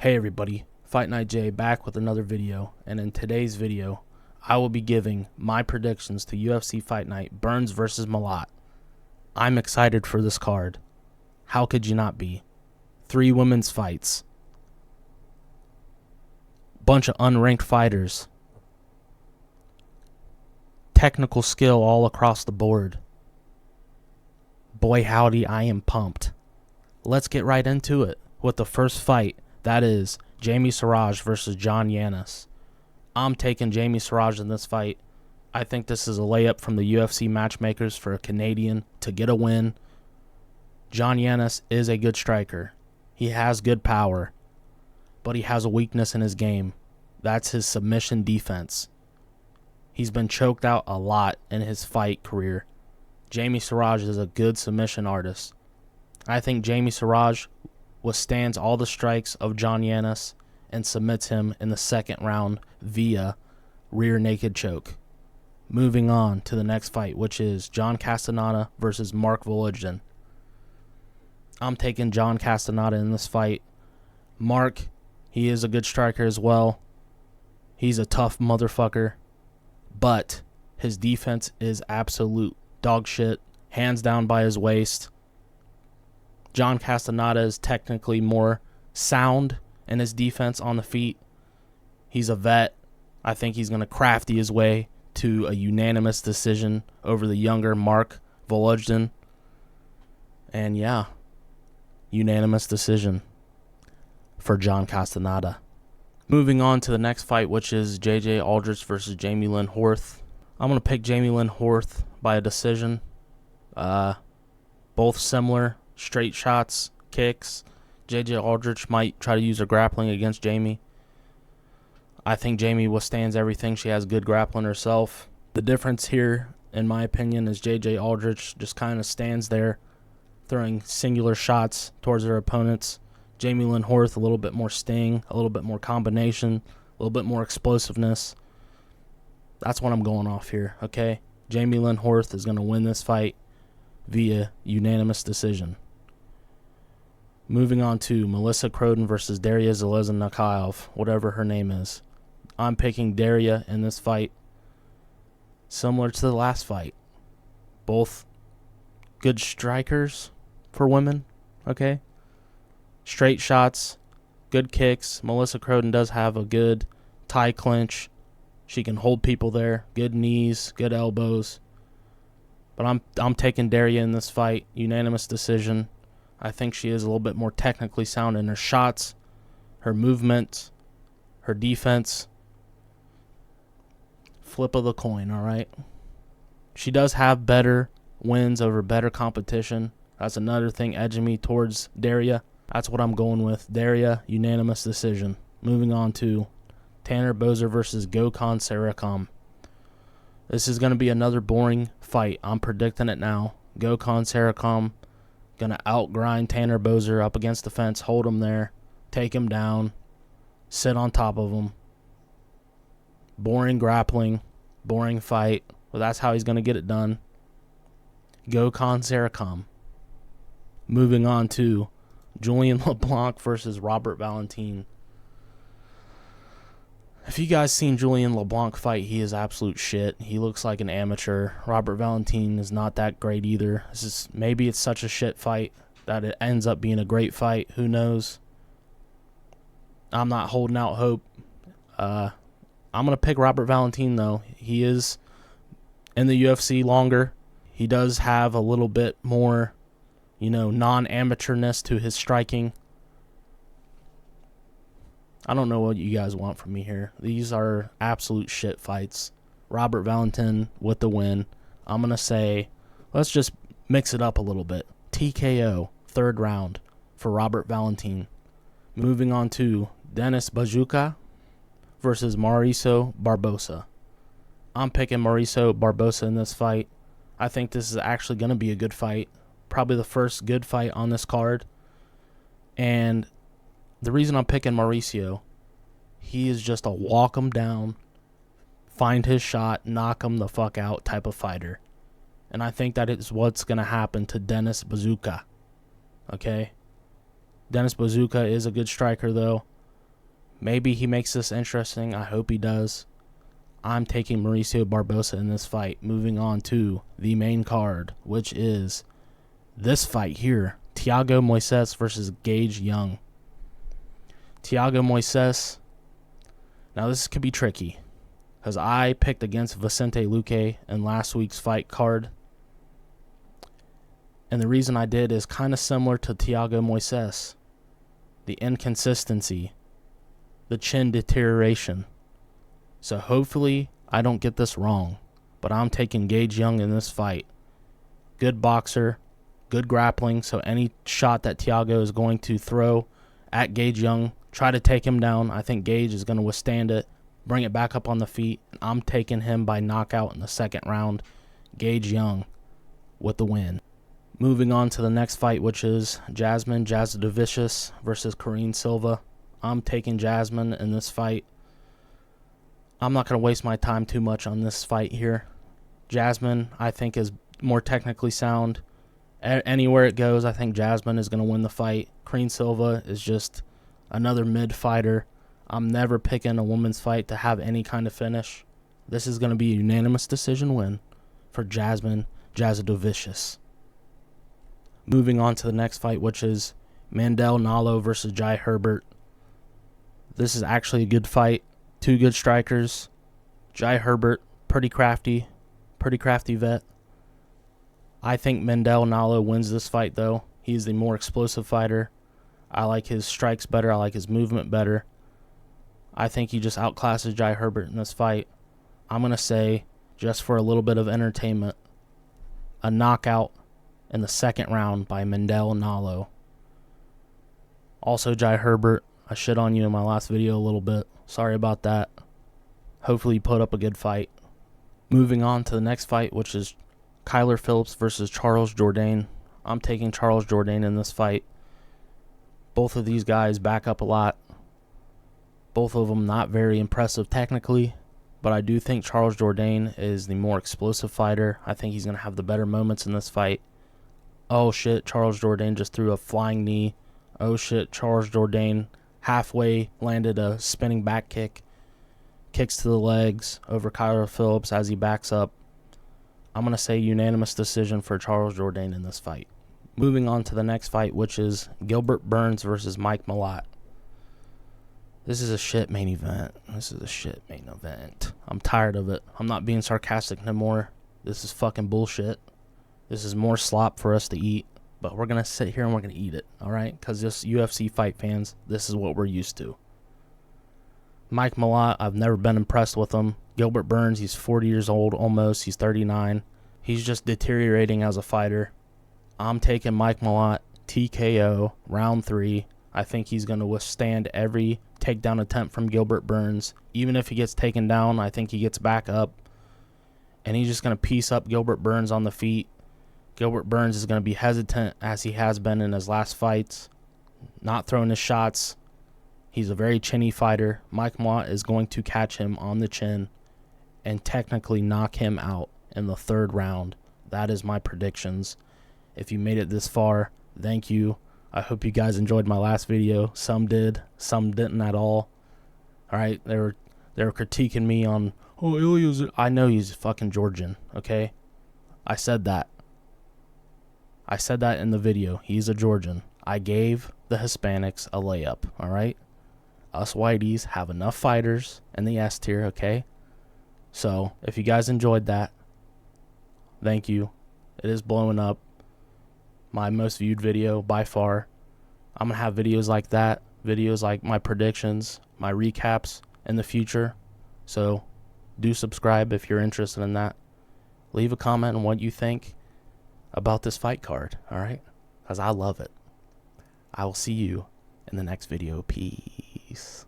Hey everybody, Fight Night J back with another video, and in today's video, I will be giving my predictions to UFC Fight Night Burns vs. Malott. I'm excited for this card. How could you not be? 3 women's fights. Bunch of unranked fighters. Technical skill all across the board. Boy howdy, I am pumped. Let's get right into it with the first fight. That is Jamie Siraj versus John Yanis. I'm taking Jamie Siraj in this fight. I think this is a layup from the UFC matchmakers for a Canadian to get a win. John Yanis is a good striker. He has good power, but he has a weakness in his game. That's his submission defense. He's been choked out a lot in his fight career. Jamie Siraj is a good submission artist. I think Jamie Siraj withstands all the strikes of John Yanis and submits him in the second round via rear naked choke. Moving on to the next fight, which is John Castaneda versus Mark Vologden. I'm taking John Castaneda in this fight. Mark, he is a good striker as well. He's a tough motherfucker, but his defense is absolute dog shit, hands down by his waist. John Castaneda is technically more sound in his defense on the feet. He's a vet. I think he's going to crafty his way to a unanimous decision over the younger Mark Vologden. And yeah, unanimous decision for John Castaneda. Moving on to the next fight, which is JJ Aldrich versus Jamie Lynn Horth. I'm going to pick Jamie Lynn Horth by a decision. Both similar. Straight shots, kicks. JJ Aldrich might try to use her grappling against Jamie. I think Jamie withstands everything. She has good grappling herself. The difference here, in my opinion, is JJ Aldrich just kind of stands there throwing singular shots towards her opponents. Jamie Lynn Horth, a little bit more sting, a little bit more combination, a little bit more explosiveness. That's what I'm going off here, okay? Jamie Lynn Horth is going to win this fight via unanimous decision. Moving on to Melissa Croden versus Daria Zeleznyakov, whatever her name is. I'm picking Daria in this fight. Similar to the last fight. Both good strikers for women, okay? Straight shots, good kicks. Melissa Croden does have a good tie clinch. She can hold people there. Good knees, good elbows. But I'm taking Daria in this fight. Unanimous decision. I think she is a little bit more technically sound in her shots, her movement, her defense. Flip of the coin, all right? She does have better wins over better competition. That's another thing edging me towards Daria. That's what I'm going with. Daria, unanimous decision. Moving on to Tanner Boser versus Gokhan Sarikam. This is going to be another boring fight. I'm predicting it now. Gokhan Sarikam going to outgrind Tanner Boser up against the fence, hold him there, take him down, sit on top of him. Boring grappling, boring fight. Well, that's how he's going to get it done. Gokhan Sarikam. Moving on to Julian LeBlanc versus Robert Valentin. If you guys seen Julian LeBlanc fight, he is absolute shit. He looks like an amateur. Robert Valentin is not that great either. Maybe it's such a shit fight that it ends up being a great fight. Who knows? I'm not holding out hope. I'm going to pick Robert Valentin, though. He is in the UFC longer. He does have a little bit more, non-amateurness to his striking. I don't know what you guys want from me here. These are absolute shit fights. Robert Valentin with the win. I'm going to say, let's just mix it up a little bit. TKO, third round for Robert Valentin. Moving on to Denis Bajukha versus Mauricio Barbosa. I'm picking Mauricio Barbosa in this fight. I think this is actually going to be a good fight. Probably the first good fight on this card. And the reason I'm picking Mauricio, he is just a walk him down, find his shot, knock him the fuck out type of fighter. And I think that is what's going to happen to Denis Bajukha. Okay? Denis Bajukha is a good striker, though. Maybe he makes this interesting. I hope he does. I'm taking Mauricio Barbosa in this fight. Moving on to the main card, which is this fight here. Thiago Moises versus Gage Young. Thiago Moises. Now this could be tricky, because I picked against Vicente Luque in last week's fight card. And the reason I did is kind of similar to Thiago Moises. The inconsistency. The chin deterioration. So hopefully I don't get this wrong. But I'm taking Gage Young in this fight. Good boxer. Good grappling. So any shot that Thiago is going to throw at Gage Young, try to take him down. I think Gage is going to withstand it. Bring it back up on the feet. I'm taking him by knockout in the second round. Gage Young with the win. Moving on to the next fight, which is Jasmine Jasudavicius versus Karine Silva. I'm taking Jasmine in this fight. I'm not going to waste my time too much on this fight here. Jasmine, I think, is more technically sound. Anywhere it goes, I think Jasmine is going to win the fight. Karine Silva is just another mid fighter. I'm never picking a woman's fight to have any kind of finish. This is going to be a unanimous decision win for Jasmine Jasudavicius. Moving on to the next fight, which is Mandel Nalo versus Jai Herbert. This is actually a good fight. Two good strikers. Jai Herbert, pretty crafty vet. I think Mandel Nalo wins this fight, though. He's the more explosive fighter. I like his strikes better. I like his movement better. I think he just outclasses Jai Herbert in this fight. I'm going to say, just for a little bit of entertainment, a knockout in the second round by Mandel Nalo. Also, Jai Herbert, I shit on you in my last video a little bit. Sorry about that. Hopefully you put up a good fight. Moving on to the next fight, which is Kyler Phillips versus Charles Jourdain. I'm taking Charles Jourdain in this fight. Both of these guys back up a lot. Both of them not very impressive technically, but I do think Charles Jourdain is the more explosive fighter. I think he's going to have the better moments in this fight. Oh shit, Charles Jourdain just threw a flying knee. Oh shit, Charles Jourdain halfway landed a spinning back kick. Kicks to the legs over Kyler Phillips as he backs up. I'm going to say unanimous decision for Charles Jourdain in this fight. Moving on to the next fight, which is Gilbert Burns versus Mike Malott. This is a shit main event. I'm tired of it. I'm not being sarcastic no more. This is fucking bullshit. This is more slop for us to eat. But we're going to sit here and we're going to eat it. Alright? Because this UFC fight fans, this is what we're used to. Mike Malott, I've never been impressed with him. Gilbert Burns, he's 40 years old almost. He's 39. He's just deteriorating as a fighter. I'm taking Mike Malott, TKO, round 3. I think he's going to withstand every takedown attempt from Gilbert Burns. Even if he gets taken down, I think he gets back up. And he's just going to piece up Gilbert Burns on the feet. Gilbert Burns is going to be hesitant, as he has been in his last fights. Not throwing his shots. He's a very chinny fighter. Mike Malott is going to catch him on the chin and technically knock him out in the third round. That is my predictions. If you made it this far, thank you. I hope you guys enjoyed my last video. Some did, some didn't at all. Alright, they were critiquing me on, oh, Ilya's, I know he's fucking Georgian, okay? I said that. I said that in the video. He's a Georgian. I gave the Hispanics a layup, alright? Us whiteys have enough fighters in the S tier, okay? So, if you guys enjoyed that, thank you. It is blowing up. My most viewed video by far. I'm going to have videos like that. Videos like my predictions, my recaps in the future. So, do subscribe if you're interested in that. Leave a comment on what you think about this fight card, alright? Because I love it. I will see you in the next video. Peace.